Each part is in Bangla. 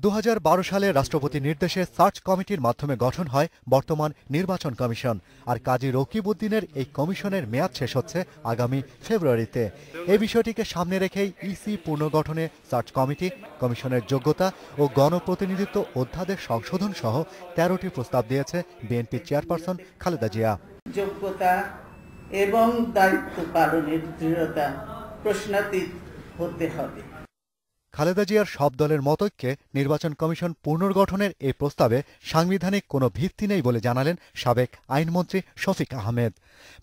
2012 সালে রাষ্ট্রপতি নির্দেশে সার্চ কমিটির মাধ্যমে গঠন হয় বর্তমান নির্বাচন কমিশন। আর কাজী রকিব উদ্দিনের এই কমিশনের মেয়াদ শেষ হচ্ছে আগামী ফেব্রুয়ারিতে। এই বিষয়টিকে সামনে রেখেই ইসি পুনর্গঠনে সার্চ কমিটি, কমিশনের যোগ্যতা ও গণপ্রতিনিধিত্ব অধ্যাদেশ সংশোধন সহ 13টি প্রস্তাব দিয়েছে বিএনপি চেয়ারপারসন খালেদা জিয়া। যোগ্যতা এবং দায়িত্ব পালনের দৃঢ়তা প্রশ্নাতীত হতে হবে। খালেদা জিয়ার সব দলের মতৈক্যে নির্বাচন কমিশন পুনর্গঠনের এই প্রস্তাবে সাংবিধানিক কোনো ভিত্তি নেই বলে জানালেন সাবেক আইনমন্ত্রী শফিক আহমেদ।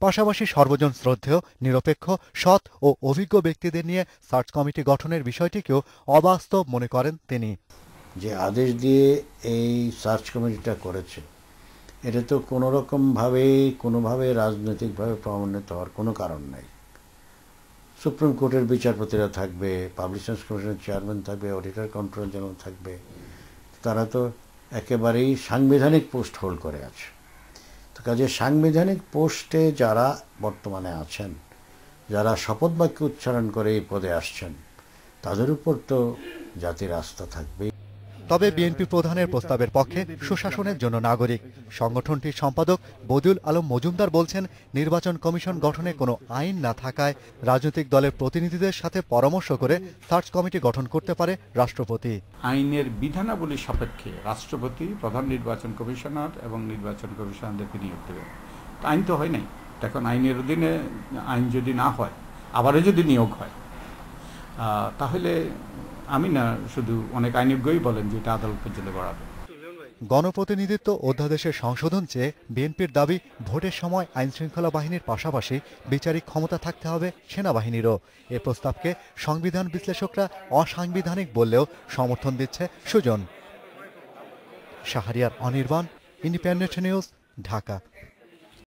পাশাপাশি সর্বজন শ্রদ্ধেয়, নিরপেক্ষ, সৎ ও অভিজ্ঞ ব্যক্তিদের নিয়ে সার্চ কমিটি গঠনের বিষয়টিকেও অবাস্তব মনে করেন তিনি। যে আদেশ দিয়ে এই সার্চ কমিটিটা করেছে, এটা তো কোনোভাবে রাজনৈতিকভাবে প্রমাণিত হওয়ার কোনো কারণ নাই। সুপ্রিম কোর্টের বিচারপতিরা থাকবে, পাবলিশার্স কমিশনের চেয়ারম্যান থাকবে, অডিটর কন্ট্রোল জেনারেল থাকবে, তারা তো একেবারেই সাংবিধানিক পোস্ট হোল্ড করে আছে। তো কাজে সাংবিধানিক পোস্টে যারা বর্তমানে আছেন, যারা শপথ বাক্য উচ্চারণ করে এই পদে আসছেন, তাদের উপর তো জাতির আস্থা থাকবে। তবে বিএনপি প্রধানের প্রস্তাবের পক্ষে সুশাসনের জন্য নাগরিক সংগঠনটির সম্পাদক বদিউল আলম মজুমদার বলছেন, নির্বাচন কমিশন গঠনে কোনো আইন না থাকায় রাজনৈতিক দলের প্রতিনিধিদের সাথে পরামর্শ করে সার্চ কমিটি গঠন করতে পারে রাষ্ট্রপতি। আইনের বিধানাবলী সাপেক্ষে রাষ্ট্রপতি, প্রধান নির্বাচন কমিশনার এবং নির্বাচন কমিশনারদেরকে নিয়োগ দেবে। আইন তো হয় নাই, এখন আইনের অধীনে আইন যদি না হয়, আবারও যদি নিয়োগ হয়, তাহলে আমি না, শুধু অনেক আইনজ্ঞই বলেন যে এটা আদালত পর্যন্ত বাড়াবে। গণপ্রতিনিধিত্ব অধ্যাদেশের সংশোধন চেয়ে বিএনপির দাবি, ভোটের সময় আইনশৃঙ্খলা বাহিনীর পাশাপাশি বিচারিক ক্ষমতা থাকতে হবে সেনাবাহিনীরও। এ প্রস্তাবকে সংবিধান বিশ্লেষকরা অসাংবিধানিক বললেও সমর্থন দিচ্ছে সুজন। Shahriar Anirban, independent news, Dhaka.